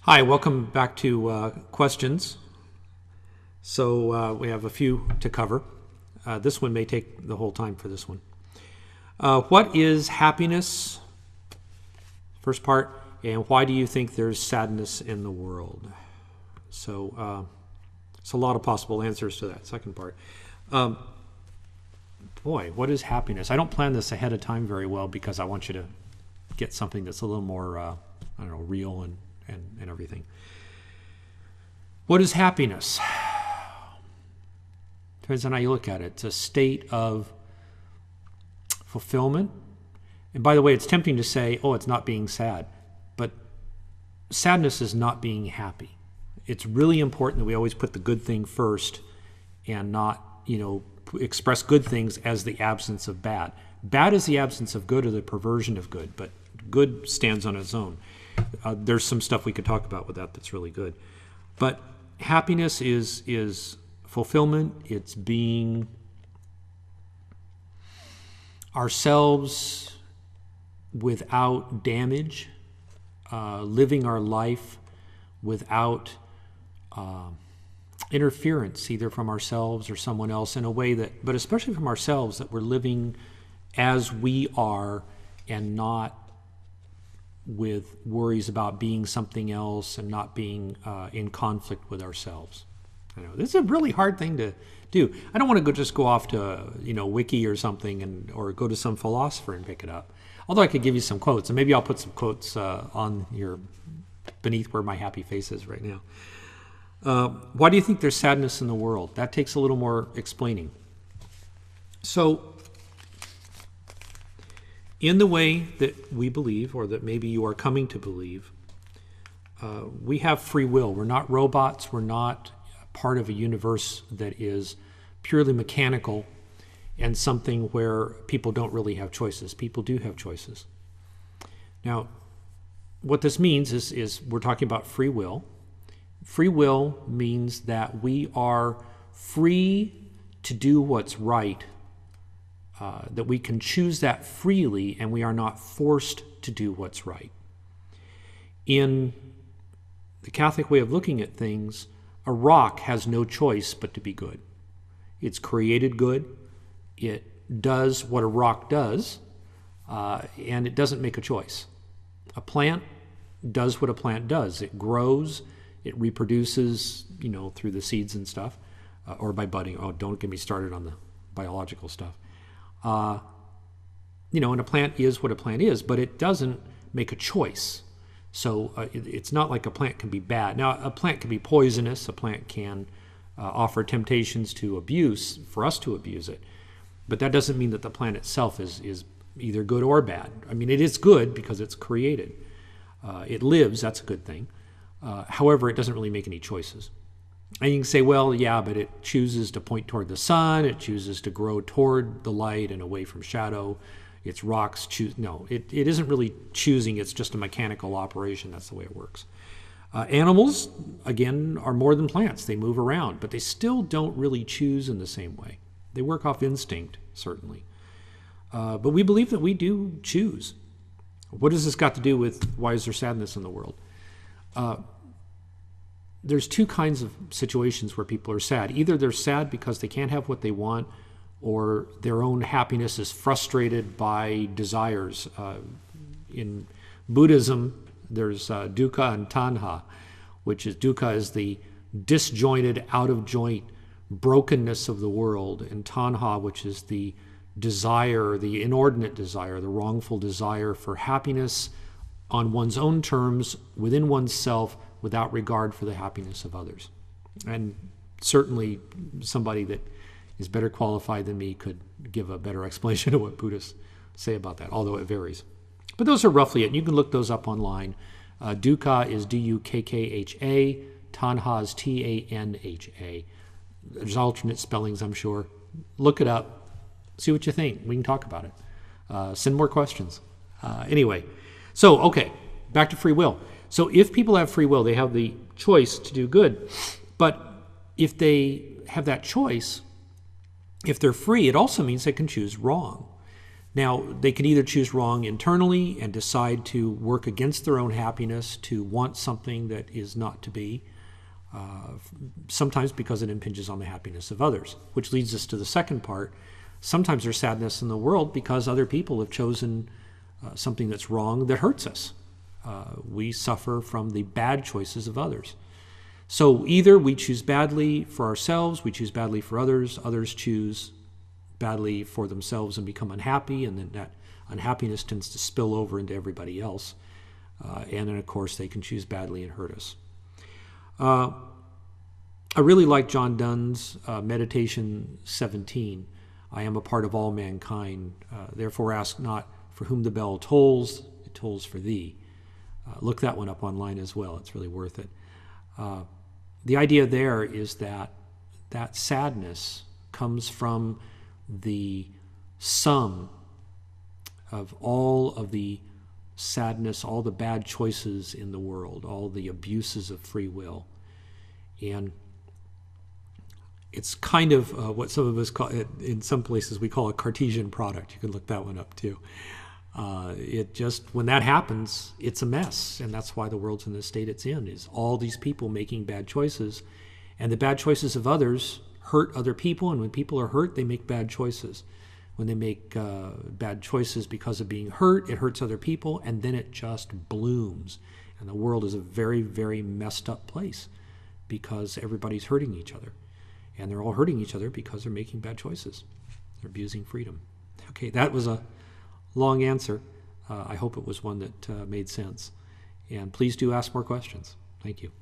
Hi, welcome back to questions. So we have a few to cover. This one may take the whole time for this one. What is happiness? First part, and why do you think there's sadness in the world? So it's a lot of possible answers to that second part. Boy, what is happiness? I don't plan this ahead of time very well because I want you to get something that's a little more, real and everything. What is happiness? Depends on how you look at it. It's a state of fulfillment. And by the way, it's tempting to say, oh, it's not being sad. But sadness is not being happy. It's really important that we always put the good thing first and not, express good things as the absence of bad. Bad is the absence of good or the perversion of good, but good stands on its own. There's some stuff we could talk about with that that's really good. But happiness is fulfillment. It's being ourselves without damage, living our life without interference, either from ourselves or someone else, in a way that, but especially from ourselves, that we're living as we are and not with worries about being something else and not being in conflict with ourselves. I know this is a really hard thing to do. I don't want to just go off to Wiki or something or go to some philosopher and pick it up. Although I could give you some quotes, and maybe I'll put some quotes on your beneath where my happy face is right now. Why do you think there's sadness in the world? That takes a little more explaining. So, in the way that we believe, or that maybe you are coming to believe, we have free will. We're not robots. We're not part of a universe that is purely mechanical and something where people don't really have choices. People do have choices. Now, what this means is we're talking about free will. Free will means that we are free to do what's right, that we can choose that freely, and we are not forced to do what's right. In the Catholic way of looking at things, a rock has no choice but to be good. It's created good. It does what a rock does, and it doesn't make a choice. A plant does what a plant does. It grows, it reproduces, through the seeds and stuff, or by budding. Oh, don't get me started on the biological stuff. And a plant is what a plant is, but it doesn't make a choice. So it's not like a plant can be bad. Now, a plant can be poisonous. A plant can offer temptations to abuse, for us to abuse it. But that doesn't mean that the plant itself is either good or bad. I mean, it is good because it's created. It lives, that's a good thing. However, it doesn't really make any choices. And you can say, well, yeah, but it chooses to point toward the sun. It chooses to grow toward the light and away from shadow. Its rocks choose. No, it isn't really choosing. It's just a mechanical operation. That's the way it works. Animals, again, are more than plants. They move around, but they still don't really choose in the same way. They work off instinct, certainly. But we believe that we do choose. What has this got to do with why is there sadness in the world? There's two kinds of situations where people are sad. Either they're sad because they can't have what they want, or their own happiness is frustrated by desires. In Buddhism, there's dukkha and tanha, which is dukkha is the disjointed, out of joint brokenness of the world, and tanha, which is the desire, the inordinate desire, the wrongful desire for happiness on one's own terms, within oneself, without regard for the happiness of others. And certainly somebody that is better qualified than me could give a better explanation of what Buddhists say about that, although it varies. But those are roughly it. You can look those up online. Dukkha is D-U-K-K-H-A. Tanha is T-A-N-H-A. There's alternate spellings, I'm sure. Look it up. See what you think. We can talk about it. Send more questions. Anyway, so, okay, back to free will. So if people have free will, they have the choice to do good. But if they have that choice, if they're free, it also means they can choose wrong. Now, they can either choose wrong internally and decide to work against their own happiness, to want something that is not to be, sometimes because it impinges on the happiness of others, which leads us to the second part. Sometimes there's sadness in the world because other people have chosen something that's wrong that hurts us. We suffer from the bad choices of others. So either we choose badly for ourselves, we choose badly for others, others choose badly for themselves and become unhappy, and then that unhappiness tends to spill over into everybody else. And then, of course, they can choose badly and hurt us. I really like John Donne's Meditation 17. I am a part of all mankind. Therefore ask not for whom the bell tolls, it tolls for thee. Look that one up online as well. It's really worth it. The idea there is that sadness comes from the sum of all of the sadness, all the bad choices in the world, all the abuses of free will. And it's kind of what some of us call, in some places we call a Cartesian product. You can look that one up too. It just, when that happens, it's a mess. And that's why the world's in the state it's in, is all these people making bad choices. And the bad choices of others hurt other people. And when people are hurt, they make bad choices. When they make bad choices because of being hurt, it hurts other people. And then it just blooms. And the world is a very, very messed up place because everybody's hurting each other. And they're all hurting each other because they're making bad choices. They're abusing freedom. Okay, that was a long answer. I hope it was one that made sense. And please do ask more questions. Thank you.